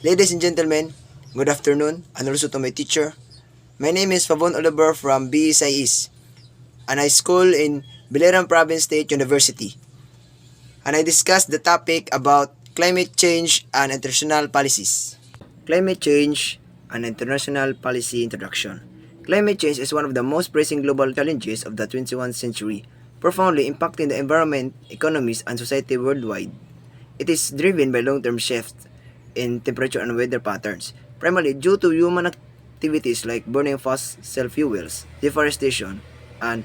Ladies and gentlemen, good afternoon, and also to my teacher. My name is Favon Oliver from BSIS, and I school in Biliran Province State University. And I discuss the topic about climate change and international policies. Climate change and international policy introduction. Climate change is one of the most pressing global challenges of the 21st century, profoundly impacting the environment, economies, and society worldwide. It is driven by long-term shifts in temperature and weather patterns, primarily due to human activities like burning fossil fuels, deforestation, and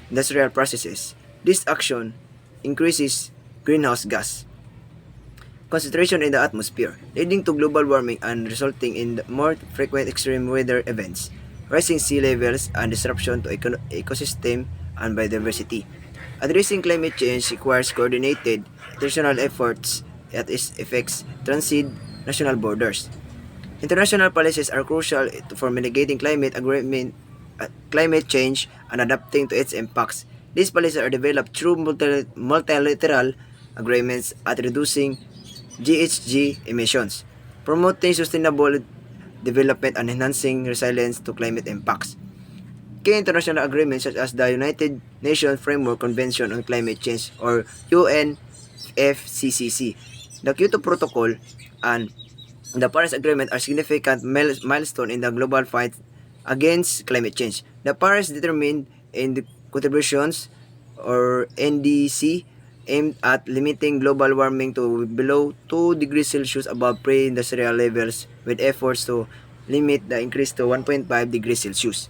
industrial processes. This action increases greenhouse gas concentration in the atmosphere, leading to global warming and resulting in more frequent extreme weather events, rising sea levels, and disruption to ecosystem and biodiversity. Addressing climate change requires coordinated international efforts that affects transcend national borders. International policies are crucial for mitigating climate change and adapting to its impacts. These policies are developed through multilateral agreements at reducing GHG emissions, promoting sustainable development and enhancing resilience to climate impacts. Key international agreements such as the United Nations Framework Convention on Climate Change or UNFCCC, the Kyoto Protocol, and the Paris Agreement are significant milestones in the global fight against climate change. The Paris determined in the contributions or NDC aimed at limiting global warming to below 2 degrees Celsius above pre-industrial levels with efforts to limit the increase to 1.5 degrees Celsius.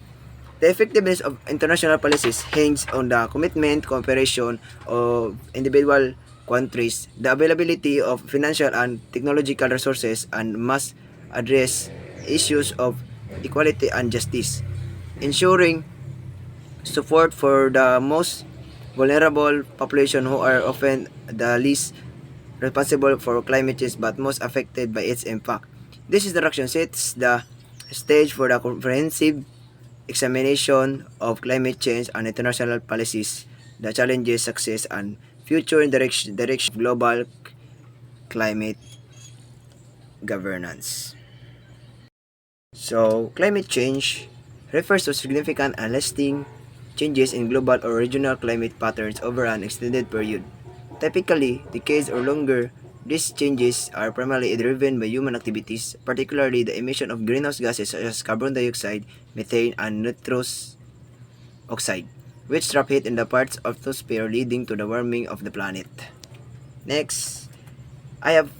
The effectiveness of international policies hangs on the commitment, cooperation of individual countries, the availability of financial and technological resources, and must address issues of equality and justice, ensuring support for the most vulnerable population who are often the least responsible for climate change but most affected by its impact. This introduction sets the stage for the comprehensive examination of climate change and international policies, the challenges, success, and future direction of global climate governance. So, climate change refers to significant and lasting changes in global or regional climate patterns over an extended period. Typically, decades or longer, these changes are primarily driven by human activities, particularly the emission of greenhouse gases such as carbon dioxide, methane, and nitrous oxide, which trap heat in the parts of the atmosphere leading to the warming of the planet. Next, I have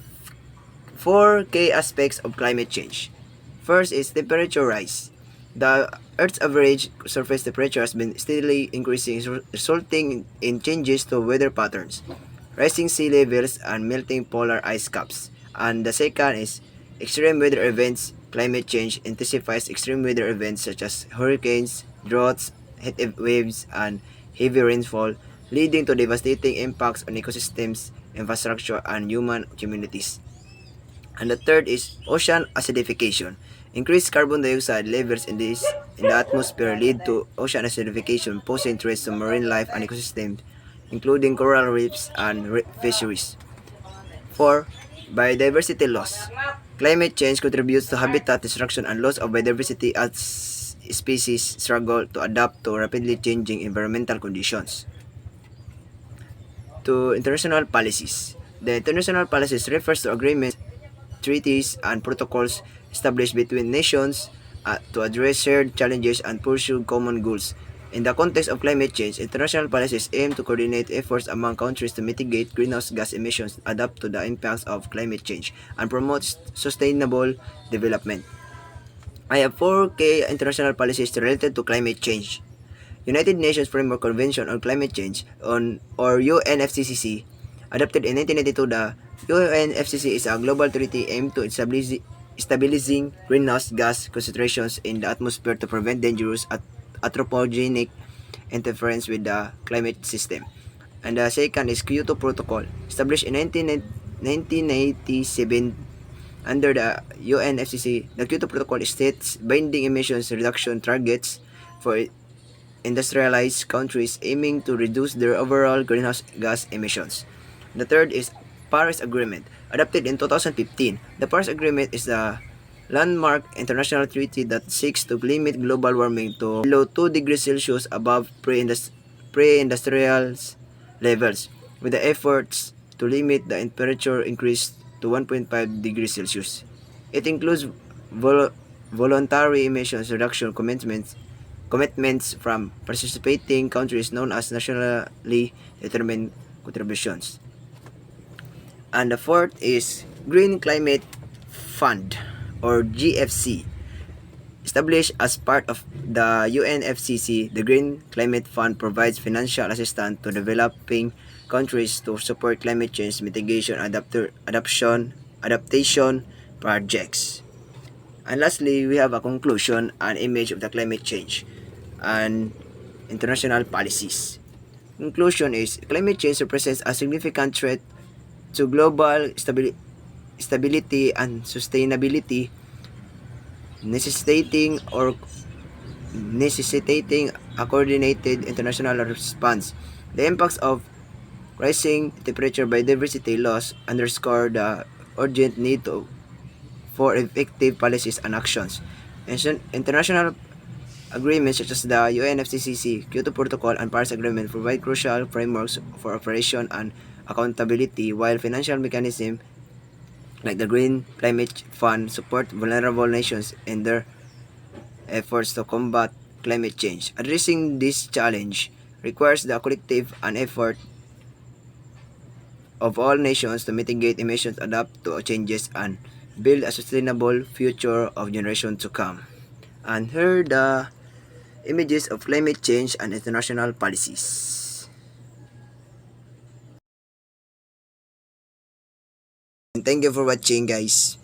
four key aspects of climate change. First is temperature rise. The Earth's average surface temperature has been steadily increasing, resulting in changes to weather patterns, rising sea levels, and melting polar ice caps. And the second is extreme weather events. Climate change intensifies extreme weather events such as hurricanes, droughts, heat waves, and heavy rainfall, leading to devastating impacts on ecosystems, infrastructure, and human communities. And the third is ocean acidification. Increased carbon dioxide levels in the atmosphere lead to ocean acidification, posing threats to marine life and ecosystems, including coral reefs and fisheries. 4. Biodiversity loss. Climate change contributes to habitat destruction and loss of biodiversity as species struggle to adapt to rapidly changing environmental conditions. To international policies. The international policies refers to agreements, treaties, and protocols established between nations to address shared challenges and pursue common goals. In the context of climate change, international policies aim to coordinate efforts among countries to mitigate greenhouse gas emissions, adapt to the impacts of climate change, and promote sustainable development. I have four key international policies related to climate change. United Nations Framework Convention on Climate Change or UNFCCC, adopted in 1992. The UNFCCC is a global treaty aimed to stabilizing greenhouse gas concentrations in the atmosphere to prevent dangerous anthropogenic interference with the climate system. And the second is Kyoto Protocol, established in 1987 under the UNFCCC. The Kyoto Protocol states binding emissions reduction targets for industrialized countries aiming to reduce their overall greenhouse gas emissions. The third is Paris Agreement, adopted in 2015. The Paris Agreement is a landmark international treaty that seeks to limit global warming to below 2 degrees Celsius above pre-industrial levels, with the efforts to limit the temperature increase to 1.5 degrees Celsius. It includes voluntary emissions reduction commitments from participating countries known as nationally determined contributions. And the fourth is Green Climate Fund or GFC. Established as part of the UNFCCC, the Green Climate Fund provides financial assistance to developing countries to support climate change mitigation adaptation projects. And lastly, we have a conclusion and image of the climate change and international policies. Conclusion is climate change represents a significant threat to global stability and sustainability, necessitating a coordinated international response. The impacts of rising temperature, biodiversity loss underscore the urgent need for effective policies and actions. International agreements such as the UNFCCC, Kyoto Protocol, and Paris Agreement provide crucial frameworks for operation and accountability, while financial mechanisms like the Green Climate Fund support vulnerable nations in their efforts to combat climate change. Addressing this challenge requires the collective and effort of all nations to mitigate emissions, adapt to changes, and build a sustainable future of generations to come. And here the images of climate change and international policies. And thank you for watching, guys.